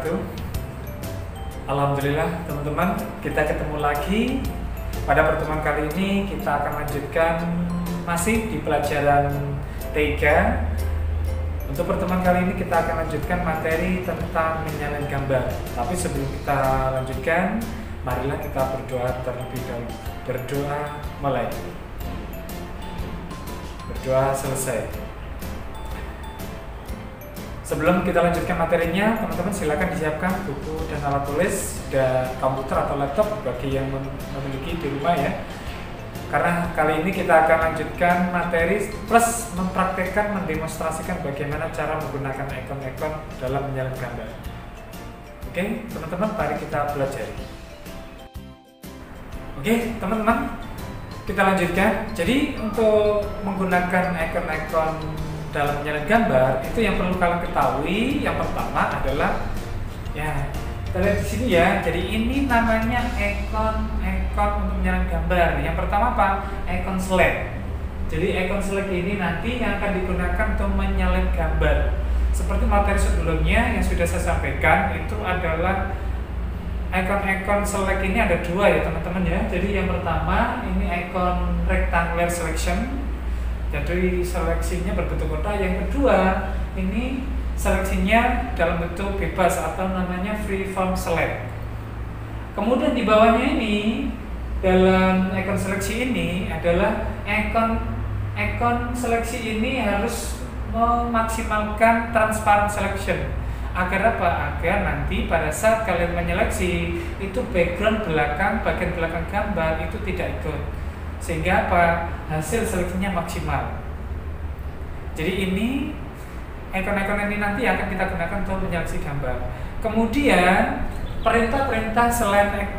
wabarakatuh. Alhamdulillah teman-teman, kita ketemu lagi. Pada pertemuan kali ini kita akan lanjutkan masih di pelajaran T3. Untuk pertemuan kali ini kita akan lanjutkan materi tentang menyalin gambar. Tapi sebelum kita lanjutkan, marilah kita berdoa terlebih dahulu. Berdoa mulai. Berdoa selesai. Sebelum kita lanjutkan materinya, teman-teman silakan disiapkan buku dan alat tulis dan komputer atau laptop bagi yang memiliki di rumah ya. Karena kali ini kita akan lanjutkan materi plus mempraktekkan, mendemonstrasikan bagaimana cara menggunakan ikon-ikon dalam menyalin gambar. Oke, teman-teman, mari kita belajar. Oke, teman-teman, kita lanjutkan. Jadi untuk menggunakan ikon-ikon dalam menyalin gambar itu yang perlu kalian ketahui yang pertama adalah ya kita lihat di sini ya. Jadi ini namanya ikon untuk menyalin gambar. Yang pertama apa? Ikon select. Jadi ikon select ini nanti yang akan digunakan untuk menyalin gambar. Seperti materi sebelumnya yang sudah saya sampaikan, itu adalah ikon select ini ada dua ya teman-teman ya. Jadi yang pertama ini ikon rectangular selection. Jadi seleksinya berbentuk kotak. Yang kedua, ini seleksinya dalam bentuk bebas atau namanya free form select. Kemudian di bawahnya ini dalam ikon seleksi ini adalah ikon seleksi ini harus memaksimalkan transparent selection. Agar apa? Agar nanti pada saat kalian menyeleksi itu background belakang, bagian belakang gambar itu tidak ikut. Sehingga apa? Hasil seleksinya maksimal. Jadi ini ikon-ikon ini nanti akan kita gunakan untuk menyeleksi gambar. Kemudian perintah-perintah selain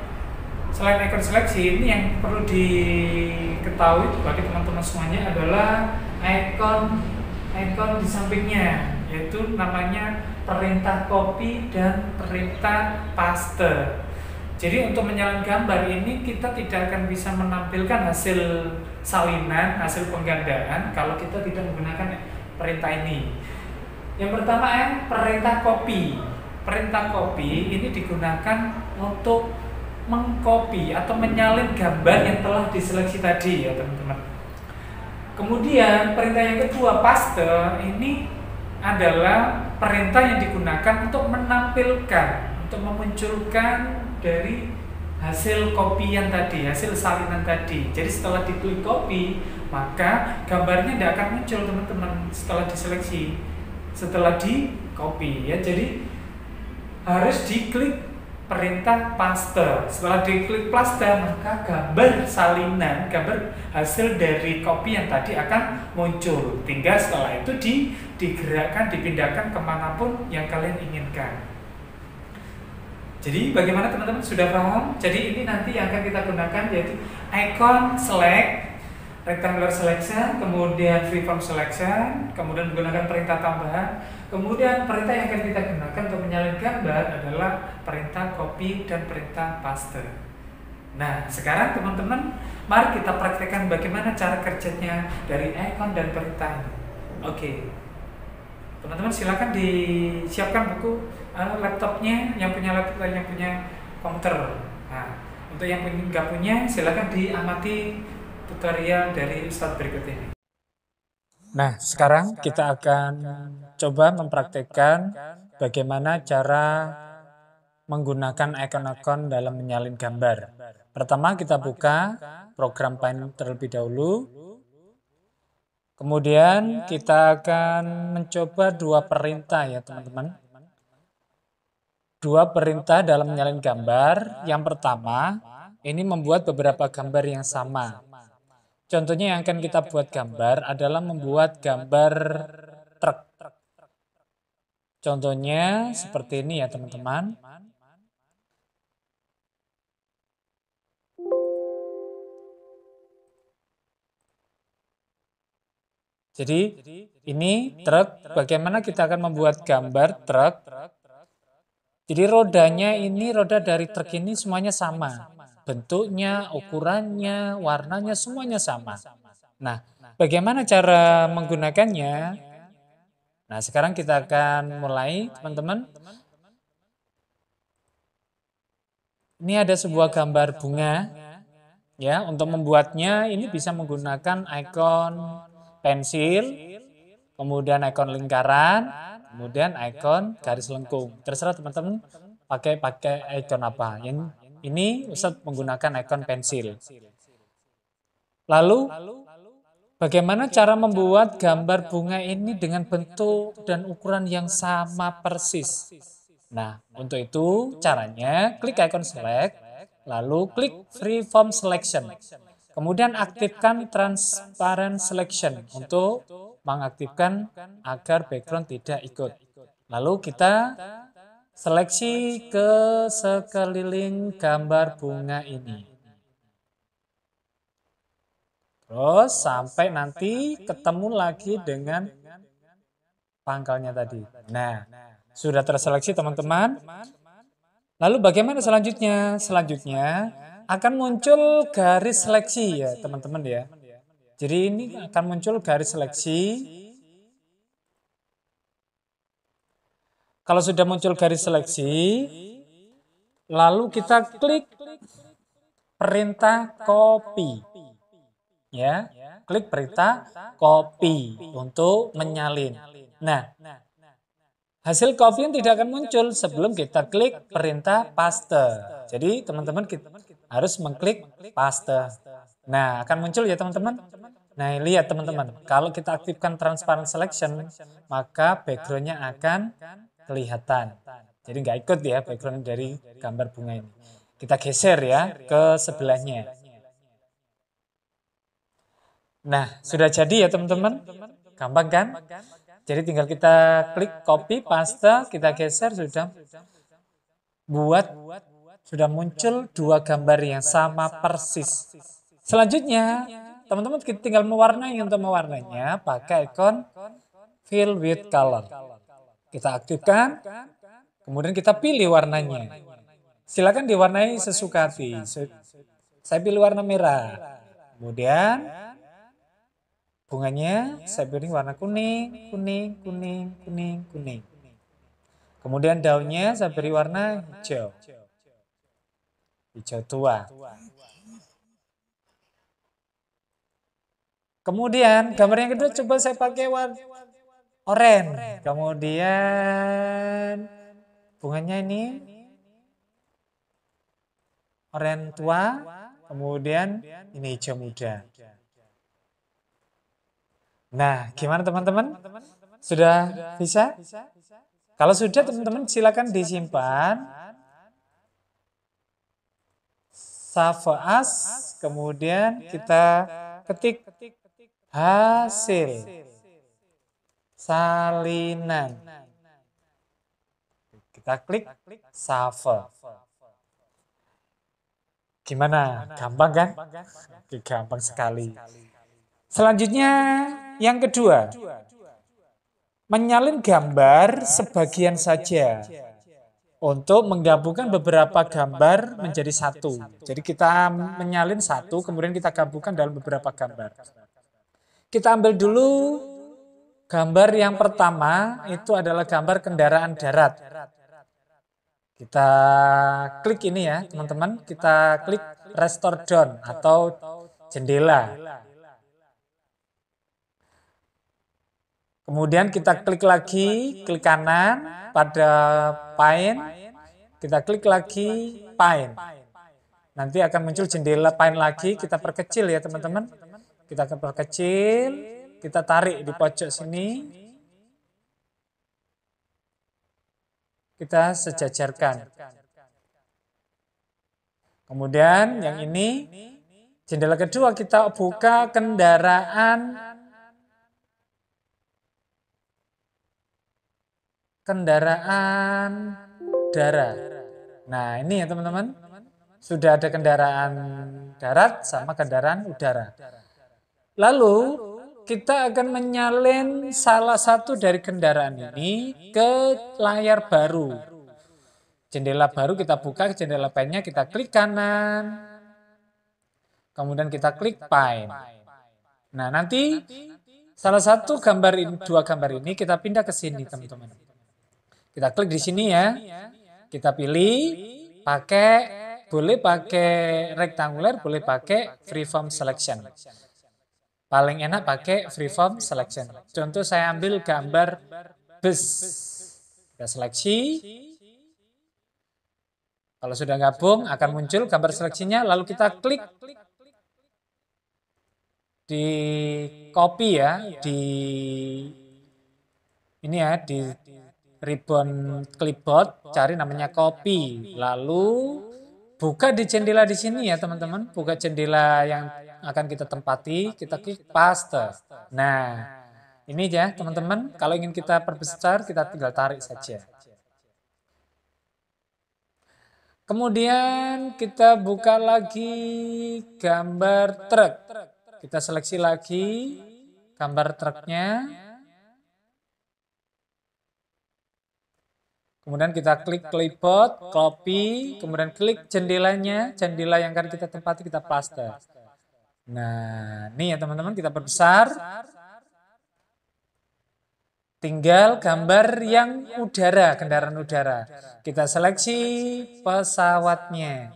ikon seleksi ini yang perlu diketahui bagi teman-teman semuanya adalah ikon di sampingnya, yaitu namanya perintah copy dan perintah paste. Jadi untuk menyalin gambar ini kita tidak akan bisa menampilkan hasil salinan, hasil penggandaan kalau kita tidak menggunakan perintah ini. Yang pertama perintah copy. Perintah copy ini digunakan untuk mengcopy atau menyalin gambar yang telah diseleksi tadi ya teman-teman. Kemudian perintah yang kedua paste ini adalah perintah yang digunakan untuk menampilkan, untuk memunculkan dari hasil kopian tadi, hasil salinan tadi. Jadi setelah diklik copy, maka gambarnya tidak akan muncul teman-teman setelah diseleksi, setelah di copy ya. Jadi harus diklik perintah paste. Setelah diklik paste, maka gambar salinan, gambar hasil dari copy yang tadi akan muncul. Tinggal setelah itu digerakkan, dipindahkan kemanapun yang kalian inginkan. Jadi bagaimana teman-teman sudah paham? Jadi ini nanti yang akan kita gunakan yaitu ikon select, rectangular selection, kemudian freeform selection, kemudian menggunakan perintah tambahan, kemudian perintah yang akan kita gunakan untuk menyalin gambar adalah perintah copy dan perintah paste. Nah sekarang teman-teman, mari kita praktekkan bagaimana cara kerjanya dari ikon dan perintah ini. Oke. Teman-teman silakan disiapkan buku laptopnya, yang punya laptop dan yang punya komputer. Nah, untuk yang nggak punya silakan diamati tutorial dari Ustadz berikut ini. Nah, sekarang kita akan coba mempraktekkan bagaimana cara menggunakan ikon-ikon dalam menyalin gambar. Pertama kita buka program Paint terlebih dahulu. Kemudian kita akan mencoba dua perintah ya teman-teman. Dua perintah dalam menyalin gambar. Yang pertama, ini membuat beberapa gambar yang sama. Contohnya yang akan kita buat gambar adalah membuat gambar truk. Contohnya seperti ini ya teman-teman. Jadi ini truk, bagaimana kita akan membuat gambar truk. Jadi rodanya ini, roda dari truk ini semuanya sama. Bentuknya, ukurannya, warnanya semuanya sama. Nah, bagaimana cara menggunakannya? Nah, sekarang kita akan mulai teman-teman. Ini ada sebuah gambar bunga. Ya, untuk membuatnya ini bisa menggunakan ikon pensil, kemudian ikon lingkaran, kemudian ikon garis lengkung. Terserah teman-teman pakai ikon apa. Yang ini Ustadz menggunakan ikon pensil. Lalu bagaimana cara membuat gambar bunga ini dengan bentuk dan ukuran yang sama persis? Nah, untuk itu caranya klik icon select, lalu klik freeform selection. Kemudian aktifkan transparent selection untuk mengaktifkan agar background tidak ikut. Lalu kita seleksi ke sekeliling gambar bunga ini. Terus sampai nanti ketemu lagi dengan pangkalnya tadi. Nah, sudah terseleksi teman-teman. Lalu bagaimana selanjutnya? Selanjutnya akan muncul garis seleksi ya teman-teman ya. Jadi ini akan muncul garis seleksi. Kalau sudah muncul garis seleksi, lalu kita klik perintah copy. Ya, klik perintah copy untuk menyalin. Nah, hasil copy tidak akan muncul sebelum kita klik perintah paste. Jadi teman-teman harus mengklik paste. Nah, akan muncul ya teman-teman. Nah, lihat teman-teman, kalau kita aktifkan transparent selection, maka backgroundnya akan kelihatan. Jadi nggak ikut ya background dari gambar bunga ini. Kita geser ya ke sebelahnya. Nah, sudah jadi ya teman-teman. Gampang kan? Jadi tinggal kita klik copy, paste, kita geser, sudah muncul dua gambar yang sama persis. Selanjutnya, teman-teman tinggal mewarnai. Untuk mewarnainya pakai ikon fill with color. Kita aktifkan, kemudian kita pilih warnanya. Silakan diwarnai sesuka hati. Saya pilih warna merah. Kemudian bunganya saya beri warna kuning. Kemudian daunnya saya beri warna hijau. Hijau tua. Kemudian gambar yang kedua coba saya pakai warna oranye. Kemudian bunganya ini oranye tua. Kemudian ini hijau muda. Nah, gimana teman-teman? Sudah bisa? Kalau sudah teman-teman silakan disimpan. Save as, kemudian kita ketik hasil salinan. Kita klik save. Gimana? Gampang kan? Gampang sekali. Selanjutnya yang kedua, menyalin gambar sebagian saja untuk menggabungkan beberapa gambar menjadi satu. Jadi kita menyalin satu, kemudian kita gabungkan dalam beberapa gambar. Kita ambil dulu gambar yang pertama, itu adalah gambar kendaraan darat. Kita klik ini ya teman-teman, kita klik restore down atau jendela. Kemudian kita klik lagi, klik kanan pada paint, kita klik lagi paint. Nanti akan muncul jendela paint lagi, kita perkecil ya teman-teman. Kita akan perkecil, kita tarik di pojok sini. Kita sejajarkan. Kemudian yang ini, jendela kedua kita buka kendaraan darat. Nah ini ya teman-teman, sudah ada kendaraan darat sama kendaraan udara. Lalu kita akan menyalin salah satu dari kendaraan ini ke layar baru. Jendela baru kita buka, jendela paintnya kita klik kanan, kemudian kita klik paint. Nah nanti salah satu gambar ini, dua gambar ini kita pindah ke sini teman-teman. Kita klik di sini ya, kita pilih pakai boleh pakai rectangular, boleh pakai freeform selection. Paling enak pakai freeform selection. Contoh saya ambil gambar bus. Kita seleksi. Kalau sudah gabung akan muncul gambar seleksinya, lalu kita klik di copy ya, di ini ya, di ribbon clipboard, cari namanya copy. Lalu buka di jendela di sini ya teman-teman, buka jendela yang akan kita tempati, kita klik paste. Nah, ini ya teman-teman, kalau ingin kita perbesar, kita tinggal tarik saja. Kemudian kita buka lagi gambar truk. Kita seleksi lagi gambar truknya. Kemudian kita klik clipboard, copy, kemudian klik jendelanya, jendela yang akan kita tempati, kita paste. Nah, ini ya teman-teman, kita perbesar. Tinggal gambar yang udara, kendaraan udara. Kita seleksi pesawatnya.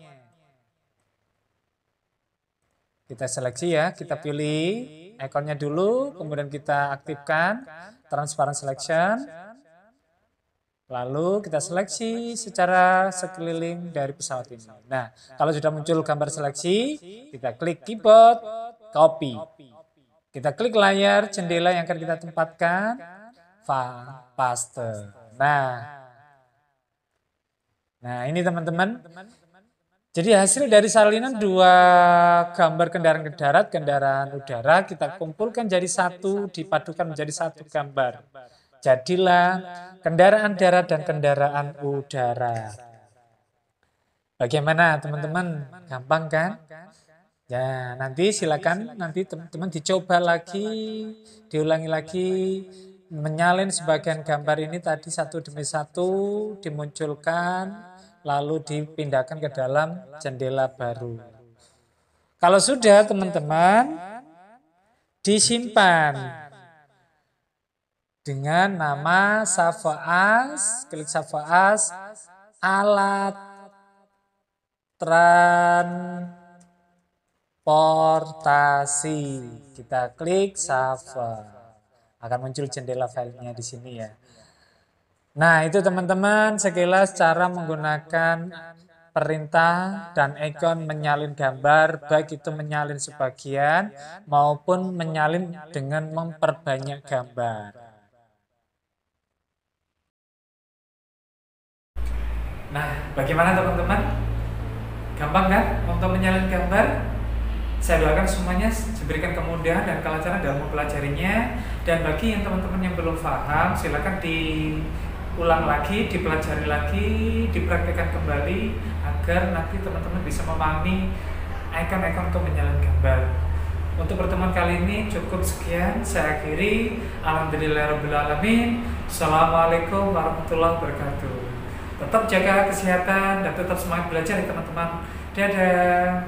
Kita seleksi ya, kita pilih ikonnya dulu, kemudian kita aktifkan transparent selection. Lalu kita seleksi secara sekeliling dari pesawat ini. Nah, kalau sudah muncul gambar seleksi, kita klik keyboard, copy. Kita klik layar jendela yang akan kita tempatkan, paste. Nah ini teman-teman. Jadi hasil dari salinan dua gambar kendaraan darat, kendaraan udara, kita kumpulkan jadi satu, dipadukan menjadi satu gambar. Jadilah kendaraan darat dan kendaraan udara. Bagaimana teman-teman? Gampang kan? Ya, nanti silakan nanti teman-teman dicoba lagi, diulangi lagi, menyalin sebagian gambar ini tadi satu demi satu, dimunculkan, lalu dipindahkan ke dalam jendela baru. Kalau sudah teman-teman, disimpan dengan nama Save As, klik Save As, alat transportasi. Kita klik Save. Akan muncul jendela filenya di sini ya. Nah, itu teman-teman sekilas cara menggunakan perintah dan ikon menyalin gambar, baik itu menyalin sebagian maupun menyalin dengan memperbanyak gambar. Nah, bagaimana teman-teman? Gampang kan untuk menyalin gambar? Saya doakan semuanya diberikan kemudahan dan kelancaran dalam mempelajarinya. Dan bagi yang teman-teman yang belum paham, silakan diulang lagi, dipelajari lagi, dipraktikkan kembali agar nanti teman-teman bisa memahami ikon-ikon untuk menyalin gambar. Untuk pertemuan kali ini cukup sekian, saya akhiri. Alhamdulillahirrahmanirrahim. Assalamualaikum warahmatullahi wabarakatuh. Tetap jaga kesehatan dan tetap semangat belajar ya teman-teman. Dadah.